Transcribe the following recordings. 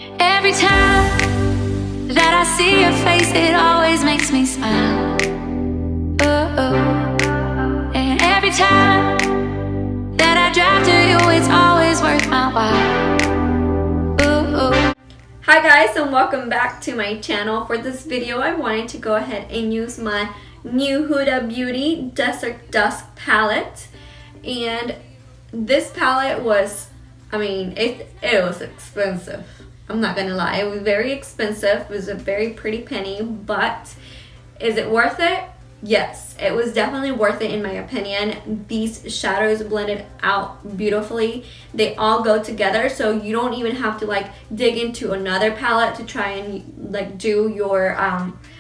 Every time that I see your face, it always makes me smile. And every time that I drive to you, it's always worth my while. Hi guys, and welcome back to my channel. For this video, I wanted to go ahead and use my new Huda Beauty Dusk palette. And this palette was, it was expensive. I'm not gonna lie, it was very expensive. It was a very pretty penny, but is it worth it? Yes, it was definitely worth it in my opinion. These shadows blended out beautifully. They all go together, so you don't even have to dig into another palette to try and do your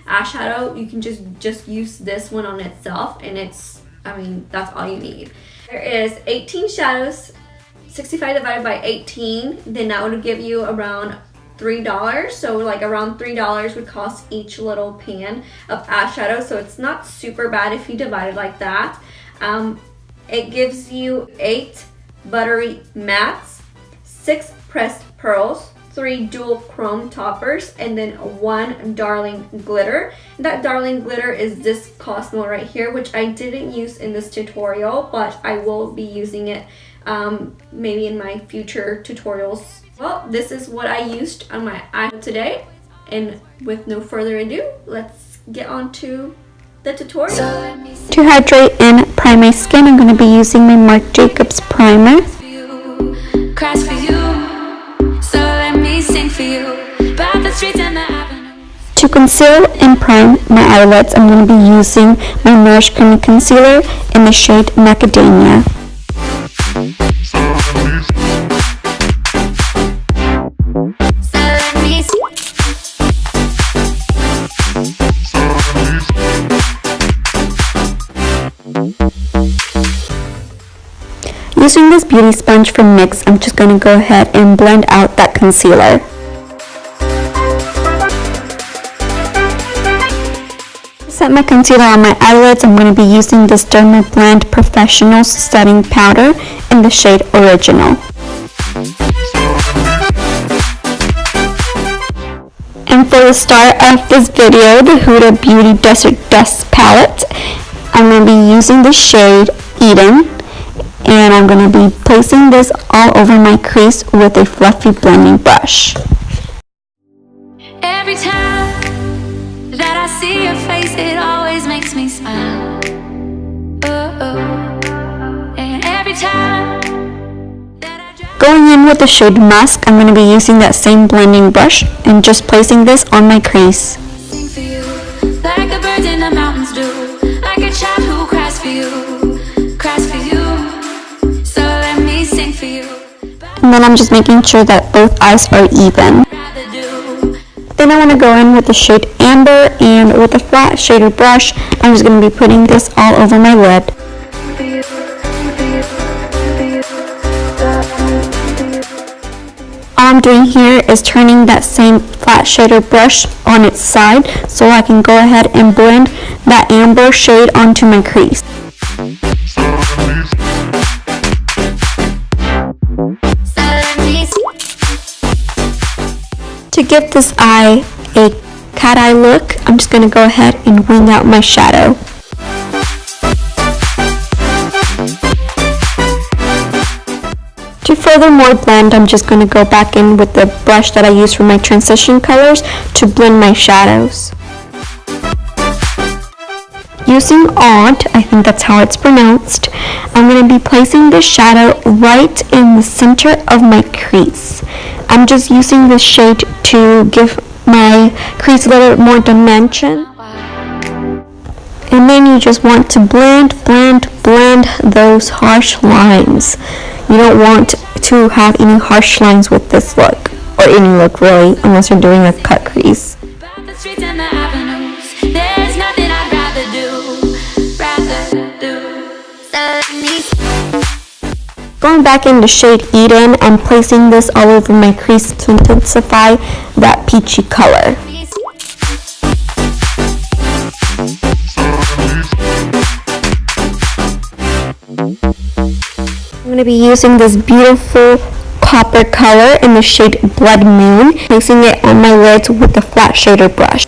eyeshadow. You can just use this one on itself, and that's all you need. There is 18 shadows. 65 divided by 18, then that would give you around $3. So around $3 would cost each little pan of eyeshadow. So it's not super bad if you divide it like that. It gives you 8 buttery mattes, 6 pressed pearls, 3 dual chrome toppers, and then 1 darling glitter. That darling glitter is this Cosmo right here, which I didn't use in this tutorial, but I will be using it maybe in my future tutorials. Well, this is what I used on my eye today, and with no further ado, let's get on to the tutorial. To hydrate and prime my skin, I'm going to be using my Marc Jacobs primer. To conceal and prime my eyelids, I'm going to be using my Nars creamy concealer in the shade Macadamia. Using this beauty sponge from NYX, I'm just going to go ahead and blend out that concealer. To set my concealer on my eyelids, I'm going to be using this Dermablend Professional Setting Powder in the shade Original. And for the start of this video, the Huda Beauty Dusk palette, I'm going to be using the shade Eden. And I'm going to be placing this all over my crease with a fluffy blending brush. Every time that I see your face, it always makes me smile. And every time that I Going in with the shade Musk, I'm going to be using that same blending brush and just placing this on my crease. Sing for you, like the birds in the mountains do, like a child who cries for you, cries for you. And then I'm just making sure that both eyes are even. Then I want to go in with the shade Amber, and with a flat shader brush, I'm just going to be putting this all over my lid. All I'm doing here is turning that same flat shader brush on its side so I can go ahead and blend that amber shade onto my crease. To give this eye a cat eye look, I'm just going to go ahead and wing out my shadow. To furthermore blend, I'm just going to go back in with the brush that I used for my transition colors to blend my shadows. Using Odd, I think that's how it's pronounced, I'm going to be placing the shadow right in the center of my crease. I'm just using this shade to give my crease a little more dimension. And then you just want to blend those harsh lines. You don't want to have any harsh lines with this look, or any look really, unless you're doing a cut crease. Going back into shade Eden, I'm placing this all over my crease to intensify that peachy color. I'm going to be using this beautiful copper color in the shade Blood Moon, placing it on my lids with the flat shader brush.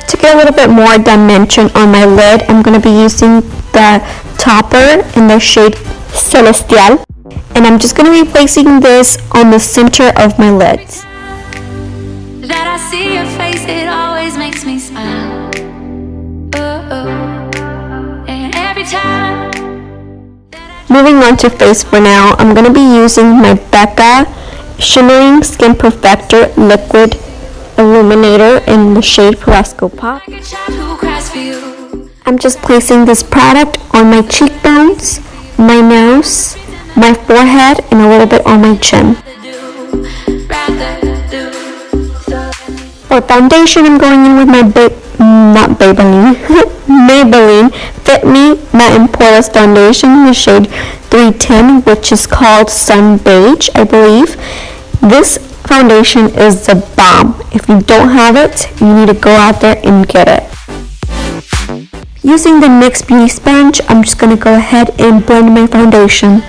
To get a little bit more dimension on my lid, I'm going to be using the topper in the shade Celestial, and I'm just going to be placing this on the center of my lids. That I see your face, it always makes me smile. And every time. Moving on to face for now, I'm going to be using my Becca Shimmering Skin Perfector Liquid Illuminator in the shade Prosecco Pop. Like a child who cries for you. I'm just placing this product on my cheekbones, my nose, my forehead, and a little bit on my chin. For foundation, I'm going in with my Maybelline Fit Me Matte and Poreless Foundation in the shade 310, which is called Sun Beige, I believe. This foundation is the bomb. If you don't have it, you need to go out there and get it. Using the NYX Beauty Sponge, I'm just going to go ahead and blend my foundation.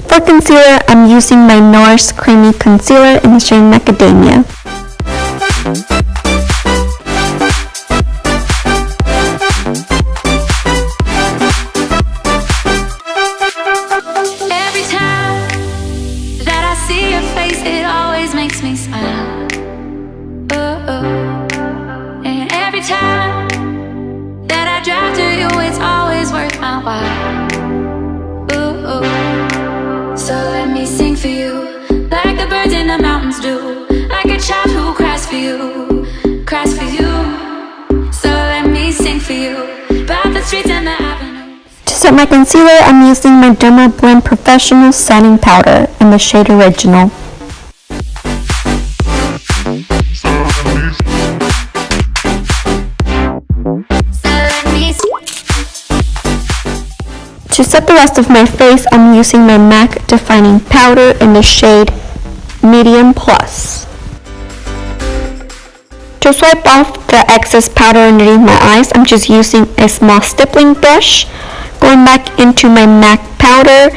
For concealer, I'm using my Nars Creamy Concealer in the shade Macadamia. Every time that I see your face, it always makes me smile. And every time that I drive to you, it's always worth my while. So let me sing for you, like the birds in the mountains do, like a child who cries for you, cries for you. So let me sing for you, about the streets and the avenues. To set my concealer, I'm using my Dermablend Professional Setting Powder in the shade Original. To set the rest of my face, I'm using my MAC Defining Powder in the shade Medium Plus. To swipe off the excess powder underneath my eyes, I'm just using a small stippling brush, going back into my MAC powder,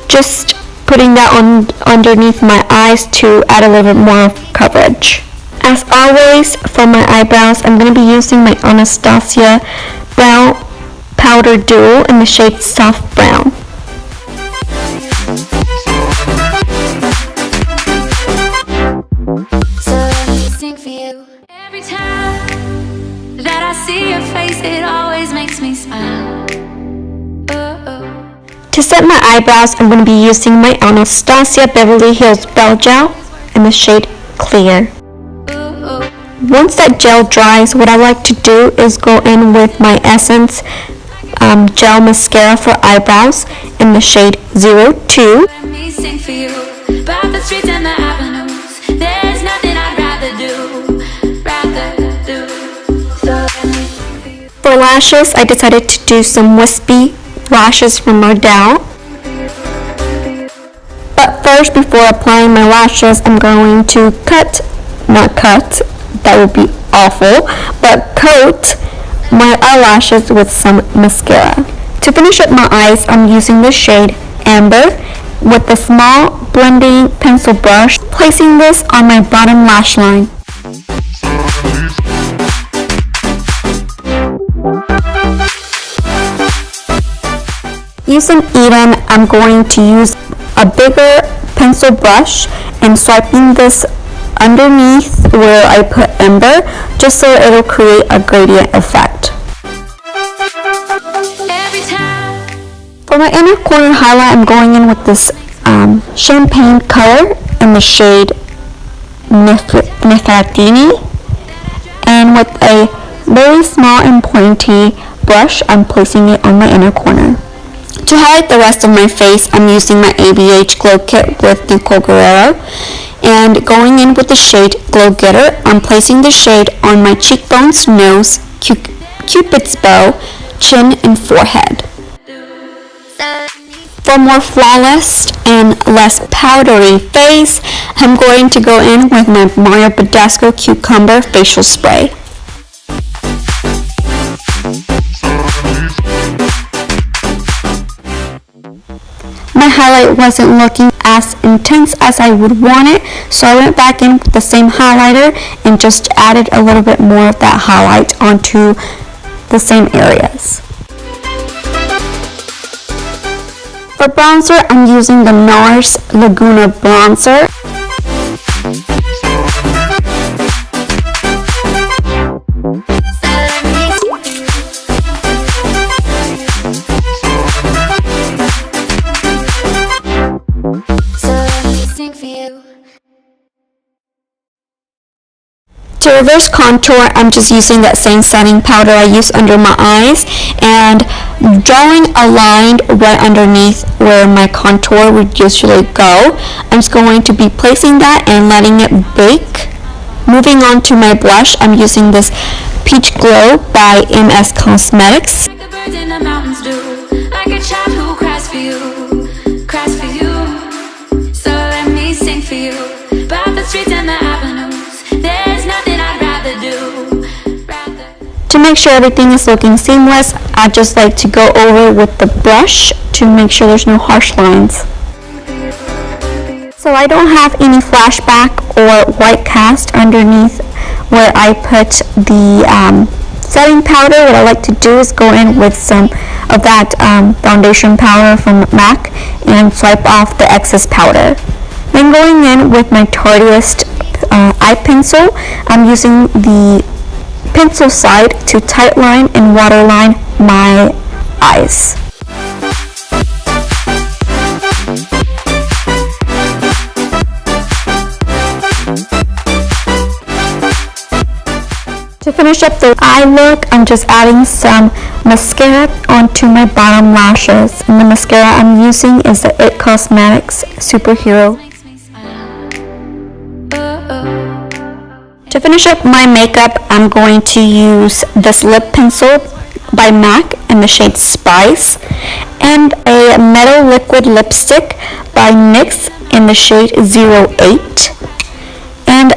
just putting that on underneath my eyes to add a little bit more coverage. As always, for my eyebrows, I'm going to be using my Anastasia Brow Powder Duo in the shade Soft Brown. So let me sing for you. Every time that I see your face, it always makes me smile. To set my eyebrows, I'm going to be using my Anastasia Beverly Hills Brow Gel in the shade Clear. Once that gel dries, what I like to do is go in with my Essence Gel Mascara for eyebrows in the shade 02. Let me sing for you, about the streets and the avenues. There's nothing I'd rather do. So let me sing for you. For lashes, I decided to do some wispy lashes from Ardell. But first, before applying my lashes, I'm going to that would be awful, but coat my eyelashes with some mascara. To finish up my eyes, I'm using the shade Amber with a small blending pencil brush, placing this on my bottom lash line. Using Eden, I'm going to use a bigger pencil brush and swiping this underneath where I put Ember, just so it'll create a gradient effect. For my inner corner highlight, I'm going in with this champagne color in the shade Nefertiti, and with a very small and pointy brush, I'm placing it on my inner corner. To highlight the rest of my face, I'm using my ABH Glow Kit with Nicole Guerrero, and going in with the shade Glow Getter, I'm placing the shade on my cheekbones, nose, Cupid's bow, chin, and forehead. For more flawless and less powdery face, I'm going to go in with my Mario Badescu Cucumber Facial Spray. My highlight wasn't looking as intense as I would want it, so I went back in with the same highlighter and just added a little bit more of that highlight onto the same areas. For bronzer, I'm using the Nars Laguna Bronzer. To reverse contour, I'm just using that same setting powder I use under my eyes and drawing a line right underneath where my contour would usually go. I'm just going to be placing that and letting it bake. Moving on to my blush, I'm using this Peach Glow by MS Cosmetics. Like the birds in the mountains do, like a child who cries for you, cries for you. So let me sing for you, about the streets and the avenues. There's nothing I'd rather do. To make sure everything is looking seamless, I just like to go over with the brush to make sure there's no harsh lines. So I don't have any flashback or white cast underneath where I put the setting powder. What I like to do is go in with some of that foundation powder from MAC and swipe off the excess powder. Then going in with my Tardiest eye pencil, I'm using the pencil side to tightline and waterline my eyes. To finish up the eye look, I'm just adding some mascara onto my bottom lashes. And the mascara I'm using is the IT Cosmetics Superhero. To finish up my makeup, I'm going to use this lip pencil by MAC in the shade Spice and a metal liquid lipstick by NYX in the shade 08. And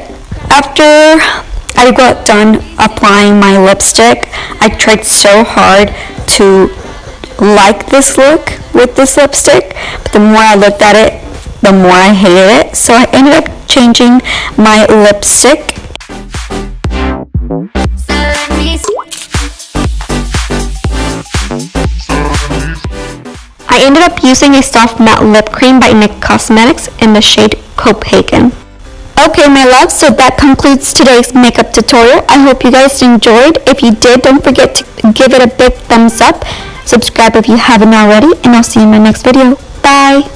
after I got done applying my lipstick, I tried so hard to like this look with this lipstick, but the more I looked at it, the more I hated it. So I ended up changing my lipstick. I ended up using a soft matte lip cream by NYX Cosmetics in the shade Copenhagen. Okay, my loves, so that concludes today's makeup tutorial. I hope you guys enjoyed. If you did, don't forget to give it a big thumbs up. Subscribe if you haven't already, and I'll see you in my next video. Bye!